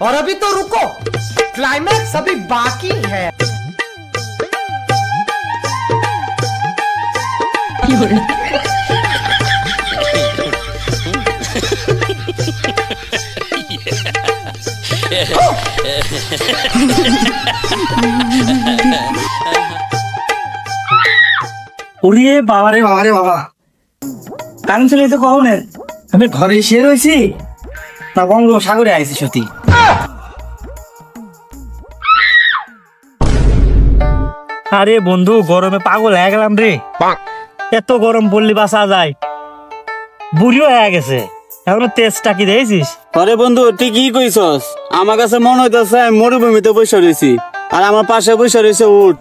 और अभी तो रुको, क्लाइमैक्स अभी बाकी है। उड़िए बाबा रे बाबा কারণ ছিল তো কখনো আমি ঘরে এসে রয়েছি না বঙ্গোপসাগরে আইছি সত্যি। আরে বন্ধু গরমে পাগল হয়ে গেলাম রে, এত গরম পড়লি বাসা যায়, বুড়িও হয়ে গেছে, এখন তেজটা কি দেখছিস? আরে বন্ধু ঠিকই কইছস, আমার কাছে মনে হইতেছে আমি মরুভূমিতে বসে রয়েছি আর আমার পাশে বসে রয়েছে উট।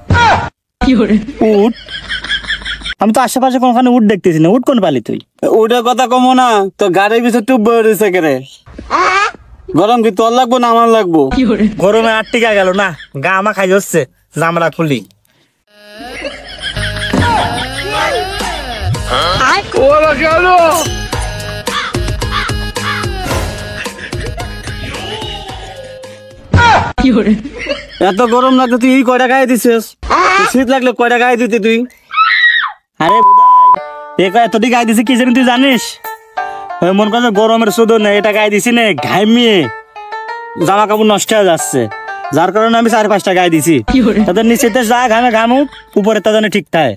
উট? আমি তো আশেপাশে কোনখানে উট দেখতেছি না, উট কোন পালি তুই? উটের কথা কমো না তো গাড়ির ভিতর টুপ বয়ে রয়েছে কেরে। গরম কি তোর লাগবো না আমার লাগবো? গরমে আর টিকা গেল না, গা আমা খাই যাচ্ছে, জামড়া খুলি। এত গরম লাগতো তুই কয়টা গায়ে দিছিস? শীত লাগলে কয়টা গায়ে দিতি তুই? আরে এতটি গায়ে দিছি কি জানি তুই জানিস? মন করছে গরমের শুধু না, এটা গায়ে দিছি না ঘামিয়ে জামা কাপড় নষ্ট হয়ে যাচ্ছে, যার কারণে আমি 4-5টা গায়ে দিছি। তাদের নিচেতে যা ঘামে ঘামুক, উপরে তা জানে ঠিক থাকে।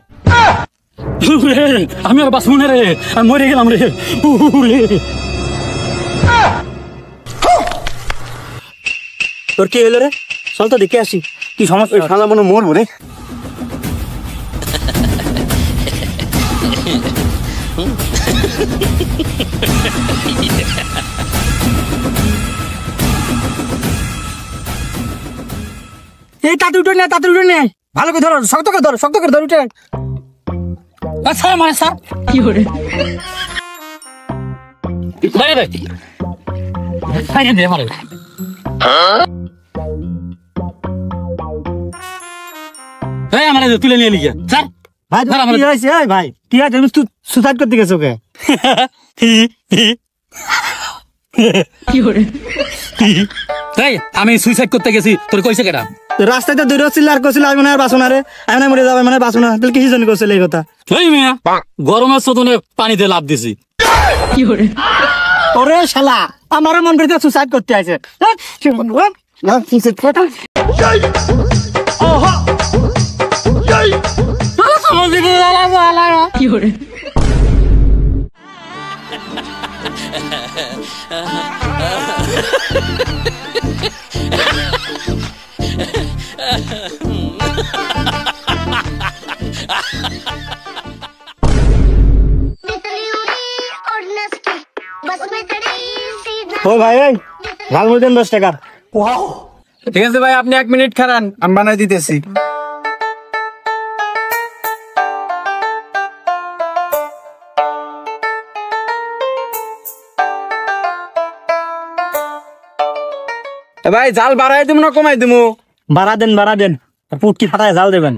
আমি আর বাঁচবো না রে, আমি মরে গেলাম রে। তোর কি হলো রে? চল তো দেখে আসি কি সমস্যা। শালা মনে মরবো রে। এই তাতে উঠে নে, তাতে উঠে নে, ভালো করে ধরো, শক্ত করে ধরো, শক্ত করে ধরো, উঠে। আচ্ছা মানে স্যার কি করে তুলে নিয়ে লিখে স্যার। ভাই কি হয়েছে? ভাই কি আছে? তুমি সুসাইড করতে গেছো কে? আমি সুইসাইড করতে গেছি, তোর কইছে কেডা? রাস্তায় তো দূরে ছিল আর কইছিল আমি না বাসো না রে, আমি না মরে যাবে মানে বাসো না, তাহলে কি জন্য কইছিল এই কথা? ওই মিয়া গরমের চোদনে পানিতে লাফ দিছি। ওরে শালা আমারও মন করে সুসাইড করতে আছে। ও ভাই ভাই ঝালমুড়ি দেন 10 টাকা। ঠিক আছে ভাই, আপনি 1 মিনিট খারান, আমি বানাই দিতেছি। ভাই জাল বাড়াই দিব না কমাই দিব? বাড়া দেন, বাড়া দেন, পুটকি ফাটায় জাল দেবেন।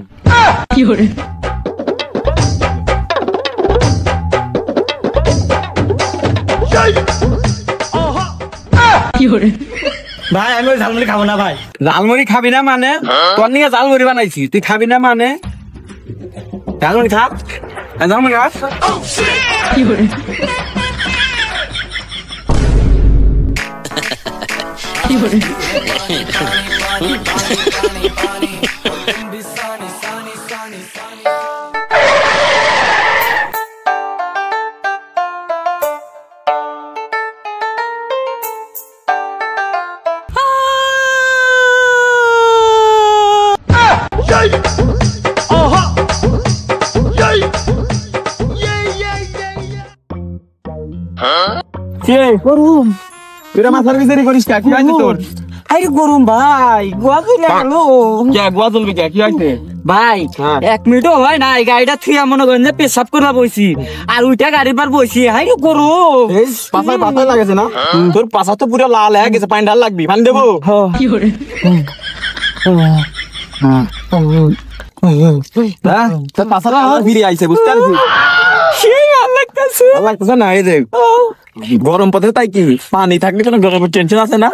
কি করে ভাই? আমি ওই ঝালমুড়ি খাবো না ভাই। ঝালমুড়ি খাবি না মানে? তোর নিয়ে ঝালমুড়ি বানাইছি, তুই খাবি না মানে? ঝালমুড়ি খা, ঝালমুড়ি খা। গরম তুই মাথার বিচারি করিস কি হয়েছে তোর? আরে গরম ভাই, গোয়া চলে গেল। গোয়া চলবি কি হয়েছে? ভাই হ্যাঁ। 1 মিনিটও হয় না এই গাড়িটা থুয়া মনে করেন যে পেশাব করবা বইছি আর ওইটা গাড়ির বার বইছি হাই করো এই পাছায় লাগেছে না তোর পাছা তো পুরো লাল হয়ে গেছে পানি ঢাল লাগবি পানি দেবো হ্যাঁ তোর পাছাটা ফিরে আইছে বুঝতে পারছিস সেই ভালো লাগতেছে লাগতেছে না এই দেখ গরম পথে তাই কি পানি থাকলে কোনো গরমের টেনশন আছে না